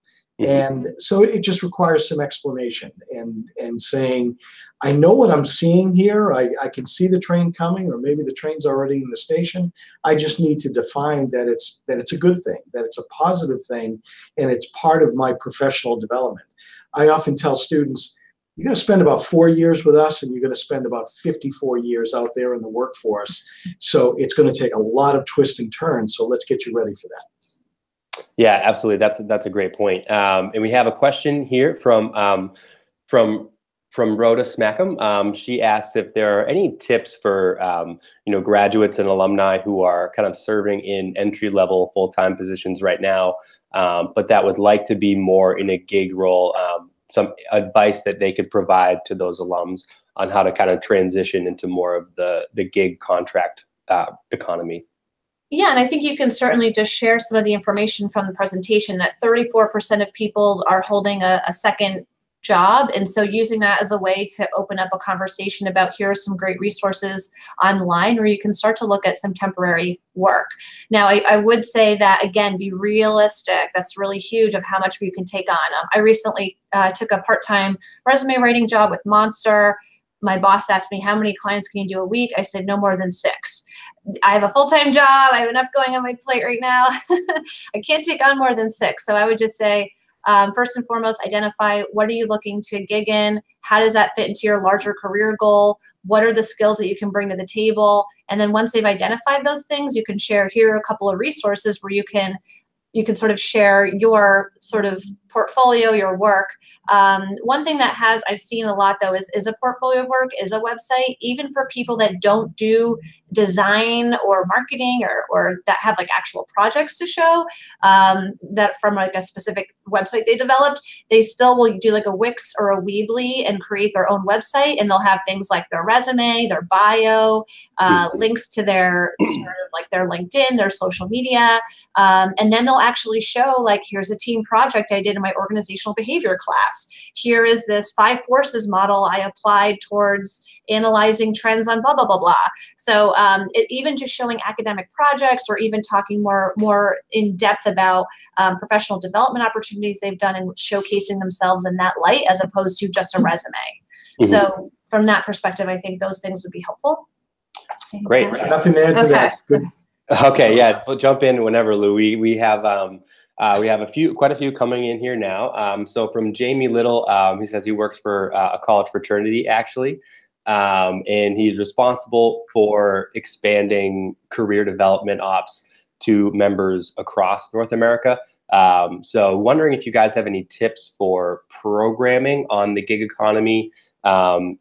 And so it just requires some explanation and saying, I know what I'm seeing here. I can see the train coming, or maybe the train's already in the station. I just need to define that it's a good thing, that it's a positive thing, and it's part of my professional development. I often tell students, you're going to spend about 4 years with us, and you're going to spend about 54 years out there in the workforce. So it's going to take a lot of twists and turns. So let's get you ready for that. Yeah, absolutely. That's a great point. And we have a question here from Rhoda Smackham. She asks if there are any tips for you know, graduates and alumni who are kind of serving in entry-level full-time positions right now, but that would like to be more in a gig role. Some advice that they could provide to those alums on how to kind of transition into more of the gig contract economy. Yeah, and I think you can certainly just share some of the information from the presentation that 34% of people are holding a second job. And so using that as a way to open up a conversation about, here are some great resources online where you can start to look at some temporary work. Now, I would say that, again, be realistic. That's really huge of how much you can take on. I recently took a part-time resume writing job with Monster. My boss asked me, how many clients can you do a week? I said, no more than 6. I have a full-time job. I have enough going on my plate right now. I can't take on more than 6. So I would just say, first and foremost, identify what are you looking to gig in? How does that fit into your larger career goal? What are the skills that you can bring to the table? And then once they've identified those things, you can share, here are a couple of resources where you can sort of share your sort of portfolio, your work. One thing that I've seen a lot though is a portfolio of work, is a website, even for people that don't do design or marketing or that have like actual projects to show, that from like a specific website they developed, they still will do like a Wix or a Weebly and create their own website, and they'll have things like their resume, their bio, links to their sort of like their LinkedIn, their social media, and then they'll actually show like, here's a team project I did in my my organizational behavior class. Here is this 5 forces model I applied towards analyzing trends on blah, blah, blah, blah. So even just showing academic projects or even talking more in depth about professional development opportunities they've done and showcasing themselves in that light as opposed to just a resume. Mm-hmm. So from that perspective, I think those things would be helpful. Great. Nothing to add to that. Good. Okay, yeah, we'll jump in whenever, Lou. We have quite a few coming in here now. So from Jamie Little, he says he works for a college fraternity actually, and he's responsible for expanding career development ops to members across North America. So wondering if you guys have any tips for programming on the gig economy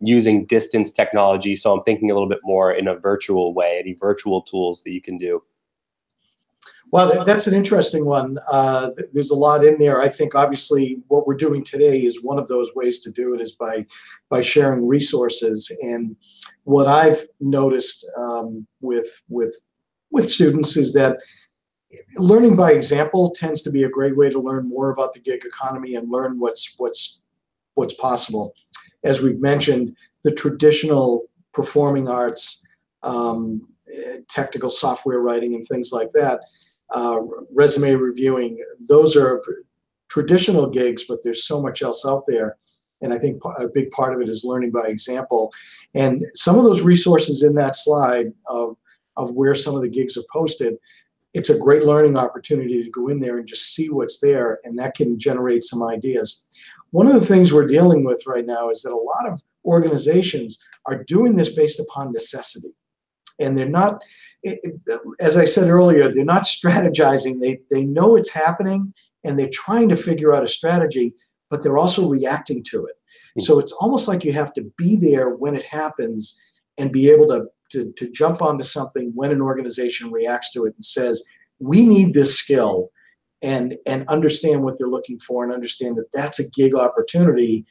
using distance technology. So I'm thinking a little bit more in a virtual way, any virtual tools that you can do. Well, that's an interesting one. There's a lot in there. I think obviously what we're doing today is one of those ways to do it is by sharing resources. And what I've noticed with students is that learning by example tends to be a great way to learn more about the gig economy and learn what's possible. As we've mentioned, the traditional performing arts, technical software writing and things like that, resume reviewing, those are traditional gigs, but there's so much else out there. And I think a big part of it is learning by example. And some of those resources in that slide of where some of the gigs are posted, it's a great learning opportunity to go in there and just see what's there, and that can generate some ideas. One of the things we're dealing with right now is that a lot of organizations are doing this based upon necessity. And they're not, as I said earlier, they're not strategizing. They know it's happening and they're trying to figure out a strategy, but they're also reacting to it. So it's almost like you have to be there when it happens and be able to jump onto something when an organization reacts to it and says, we need this skill, and understand what they're looking for and understand that that's a gig opportunity.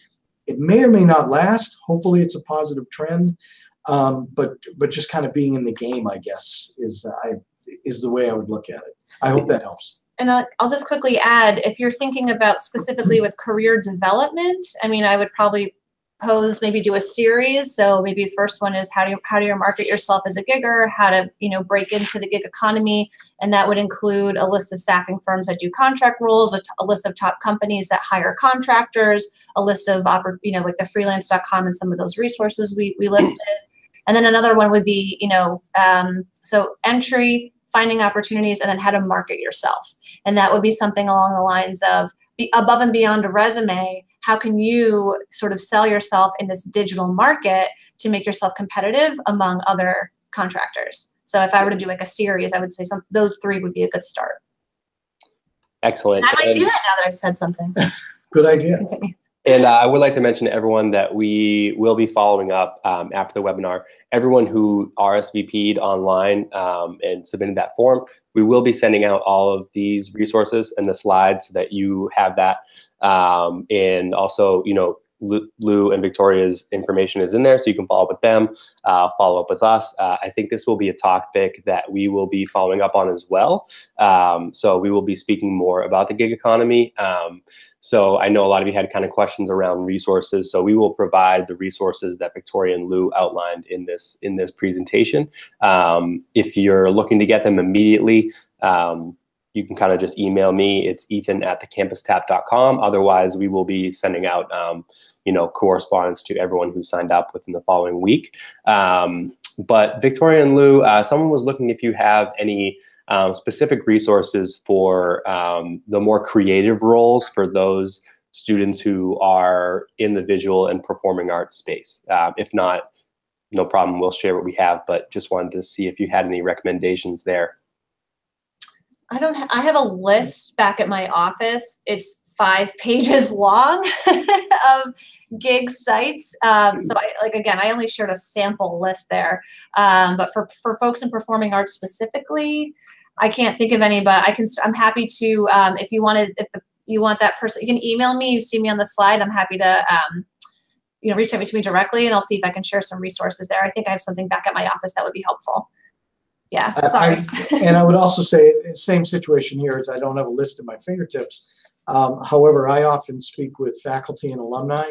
It may or may not last. Hopefully it's a positive trend. But just kind of being in the game, I guess, is the way I would look at it. I hope that helps. And I'll just quickly add, if you're thinking about specifically with career development, I mean, I would probably maybe do a series. So maybe the first one is how do you market yourself as a gigger, how to, break into the gig economy. And that would include a list of staffing firms that do contract roles, a list of top companies that hire contractors, a list of, like the freelance.com and some of those resources we listed. And then another one would be, so entry, finding opportunities, and then how to market yourself. And that would be something along the lines of above and beyond a resume, how can you sort of sell yourself in this digital market to make yourself competitive among other contractors? So if I were to do like a series, I would say those 3 would be a good start. Excellent. And I might do that now that I've said something. Good idea. Continue. And I would like to mention to everyone that we will be following up after the webinar. Everyone who RSVP'd online and submitted that form, we will be sending out all of these resources and the slides so that you have that. And also, Lou and Victoria's information is in there, so you can follow up with them, follow up with us. I think this will be a topic that we will be following up on as well. So we will be speaking more about the gig economy. So I know a lot of you had kind of questions around resources, so we will provide the resources that Victoria and Lou outlined in this presentation. If you're looking to get them immediately, you can kind of just email me. It's ethan@thecampustap.com. Otherwise, we will be sending out, correspondence to everyone who signed up within the following week. But Victoria and Lou, someone was looking if you have any specific resources for the more creative roles for those students who are in the visual and performing arts space. If not, no problem, we'll share what we have, but just wanted to see if you had any recommendations there. I have a list back at my office. It's 5 pages long of gig sites. So I only shared a sample list there. But for folks in performing arts specifically, I can't think of any, but I'm happy to, if you want that person, you can email me. You see me on the slide. I'm happy to, reach out to me directly, and I'll see if I can share some resources there. I think I have something back at my office that would be helpful. Yeah, sorry. And I would also say, same situation here, is I don't have a list at my fingertips, However, I often speak with faculty and alumni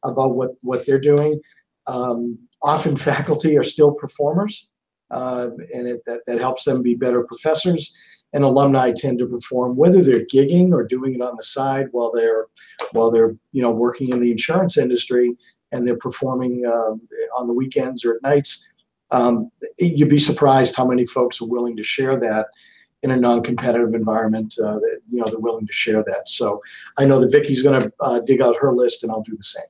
about what they're doing. Often faculty are still performers, and that helps them be better professors. And alumni tend to perform, whether they're gigging or doing it on the side while they're working in the insurance industry, and they're performing on the weekends or at nights. You'd be surprised how many folks are willing to share that in a non-competitive environment. They're willing to share that. So I know that Vicky's going to dig out her list, and I'll do the same.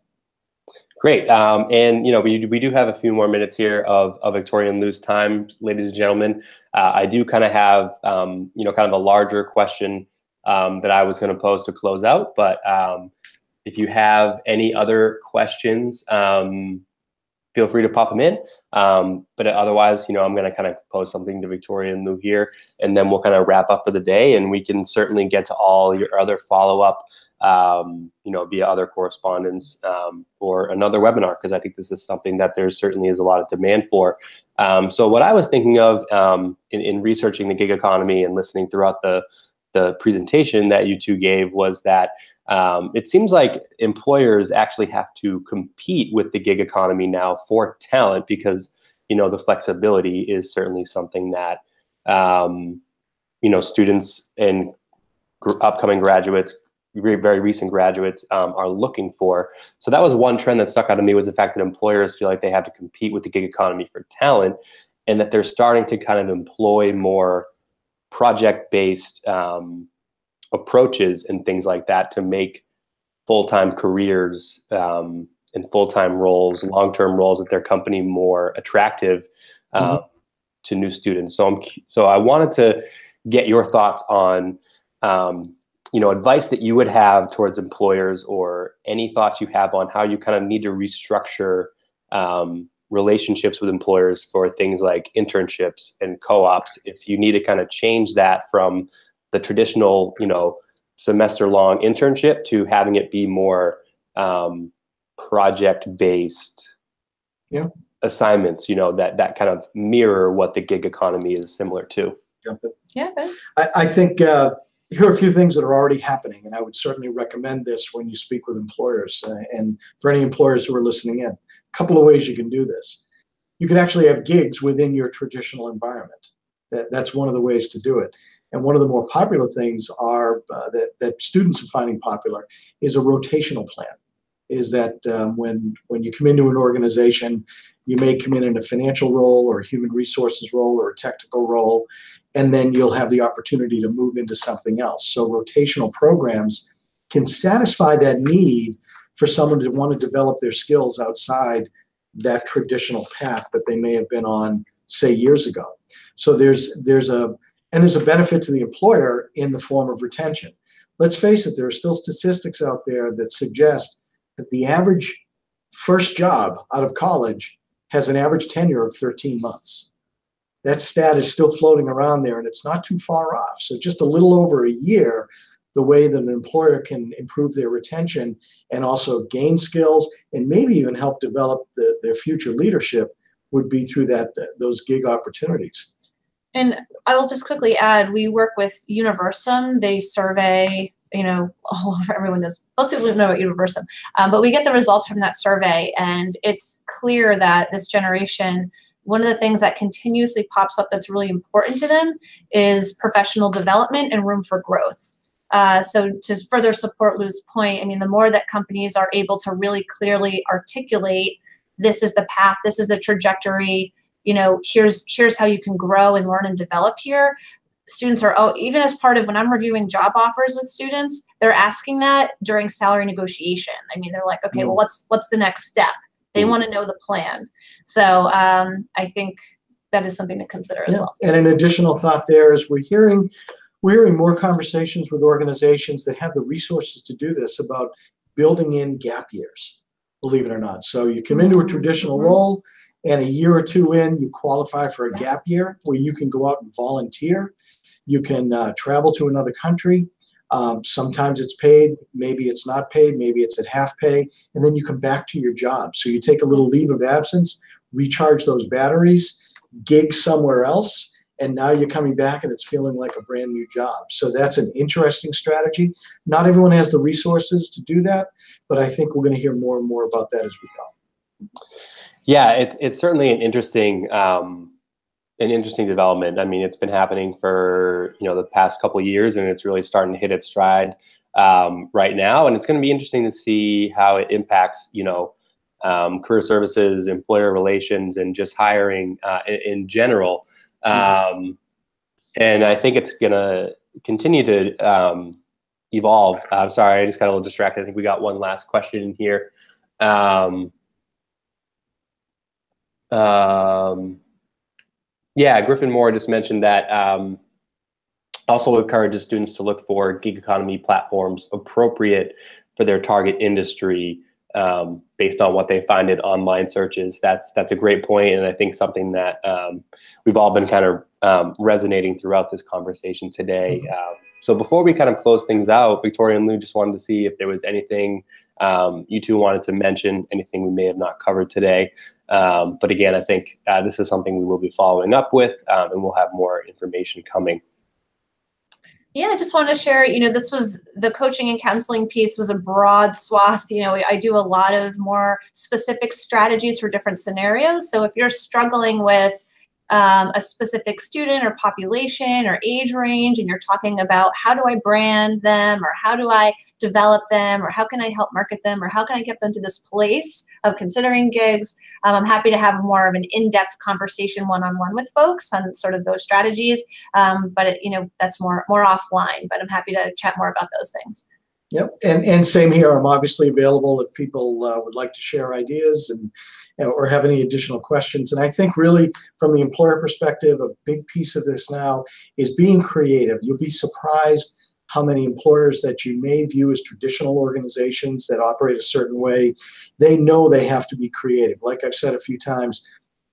Great. And we do have a few more minutes here of Victoria and Lou's time, ladies and gentlemen. I do kind of have kind of a larger question that I was going to pose to close out. But if you have any other questions, feel free to pop them in. But otherwise, I'm going to kind of pose something to Victoria and Lou here, and then we'll kind of wrap up for the day, and we can certainly get to all your other follow-up via other correspondence or another webinar, because I think this is something that there certainly is a lot of demand for. So what I was thinking of in researching the gig economy and listening throughout the presentation that you two gave was that it seems like employers actually have to compete with the gig economy now for talent, because the flexibility is certainly something that students and upcoming graduates, very recent graduates, are looking for. So that was one trend that stuck out to me, was the fact that employers feel like they have to compete with the gig economy for talent, and that they're starting to kind of employ more project-based approaches and things like that to make full-time careers and full-time roles, long-term roles at their company more attractive to new students. So I wanted to get your thoughts on advice that you would have towards employers, or any thoughts you have on how you kind of need to restructure relationships with employers for things like internships and co-ops, if you need to kind of change that from the traditional, semester-long internship to having it be more project-based assignments, that kind of mirror what the gig economy is similar to. Yeah. I think here are a few things that are already happening, and I would certainly recommend this when you speak with employers, and for any employers who are listening in. A couple of ways you can do this. You could actually have gigs within your traditional environment. That's one of the ways to do it. And one of the more popular things are that students are finding popular is a rotational plan. Is that when you come into an organization, you may come in a financial role or a human resources role or a technical role, and then you'll have the opportunity to move into something else. So rotational programs can satisfy that need for someone to want to develop their skills outside that traditional path that they may have been on, say, years ago. So there's a benefit to the employer in the form of retention. Let's face it, there are still statistics out there that suggest that the average first job out of college has an average tenure of 13 months. That stat is still floating around there, and it's not too far off. So just a little over a year, the way that an employer can improve their retention and also gain skills and maybe even help develop their future leadership would be through those gig opportunities. And I will just quickly add, we work with Universum. They survey, all over, everyone knows, most people don't know about Universum, but we get the results from that survey, and it's clear that this generation, one of the things that continuously pops up that's really important to them is professional development and room for growth. So to further support Lou's point, the more that companies are able to really clearly articulate, this is the path, this is the trajectory, here's how you can grow and learn and develop here. Students are, even as part of when I'm reviewing job offers with students, they're asking that during salary negotiation. They're like, okay, well, what's the next step? They want to know the plan. So I think that is something to consider as well. And an additional thought there is we're hearing more conversations with organizations that have the resources to do this about building in gap years, believe it or not. So you come into a traditional role, and a year or two in, you qualify for a gap year where you can go out and volunteer. You can travel to another country. Sometimes it's paid, maybe it's not paid, maybe it's at half pay, and then you come back to your job. So you take a little leave of absence, recharge those batteries, gig somewhere else, and now you're coming back and it's feeling like a brand new job. So that's an interesting strategy. Not everyone has the resources to do that, but I think we're going to hear more and more about that as we go. Yeah, it's certainly an interesting development. I mean, it's been happening for the past couple of years, and it's really starting to hit its stride right now. And it's going to be interesting to see how it impacts career services, employer relations, and just hiring in general. And I think it's going to continue to evolve. I'm sorry, I just got a little distracted. I think we got one last question in here. Yeah, Griffin Moore just mentioned that also encourages students to look for gig economy platforms appropriate for their target industry based on what they find in online searches. That's a great point, and I think something that we've all been kind of resonating throughout this conversation today. So before we kind of close things out, Victoria and Lou, just wanted to see if there was anything you two wanted to mention, anything we may have not covered today. But again, I think this is something we will be following up with, and we'll have more information coming. Yeah, I just want to share, this was the coaching and counseling piece was a broad swath. I do a lot of more specific strategies for different scenarios. So if you're struggling with a specific student or population or age range, and you're talking about how do I brand them, or how do I develop them, or how can I help market them, or how can I get them to this place of considering gigs, I'm happy to have more of an in-depth conversation one-on-one with folks on sort of those strategies. But that's more offline, but I'm happy to chat more about those things. Yep, and same here. I'm obviously available if people would like to share ideas and or have any additional questions. And I think really from the employer perspective, a big piece of this now is being creative. You'll be surprised how many employers that you may view as traditional organizations that operate a certain way, they know they have to be creative. Like I've said a few times,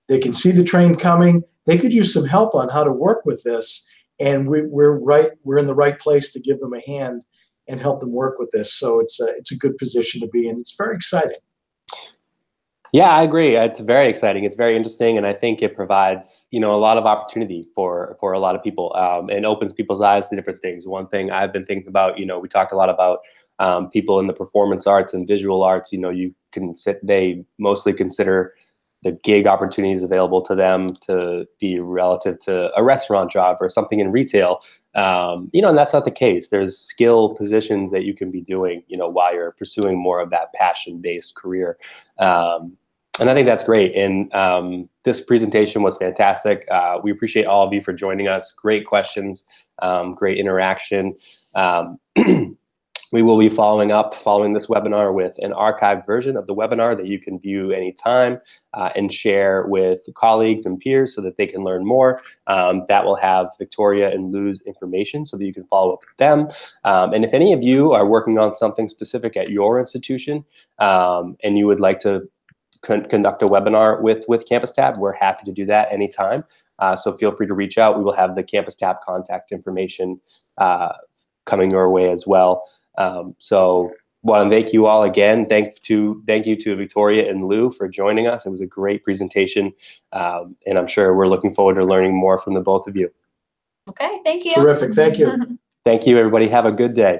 they can see the train coming. They could use some help on how to work with this, and we're in the right place to give them a hand and help them work with this. So it's a good position to be in. It's very exciting. Yeah, I agree. It's very exciting. It's very interesting, and I think it provides, a lot of opportunity for a lot of people, and opens people's eyes to different things. One thing I've been thinking about, we talked a lot about people in the performance arts and visual arts. They mostly consider the gig opportunities available to them to be relative to a restaurant job or something in retail. And that's not the case. There's skill positions that you can be doing, while you're pursuing more of that passion-based career. And I think that's great. And this presentation was fantastic. We appreciate all of you for joining us. Great questions, great interaction. We will be following this webinar with an archived version of the webinar that you can view anytime and share with colleagues and peers so that they can learn more. That will have Victoria and Lou's information so that you can follow up with them. And if any of you are working on something specific at your institution and you would like to conduct a webinar with CampusTap, we're happy to do that anytime. So feel free to reach out. We will have the CampusTap contact information coming your way as well. So want to thank you all again. Thank you to Victoria and Lou for joining us. It was a great presentation, and I'm sure we're looking forward to learning more from the both of you. Okay, thank you. Terrific, thank you. Thank you, everybody. Have a good day.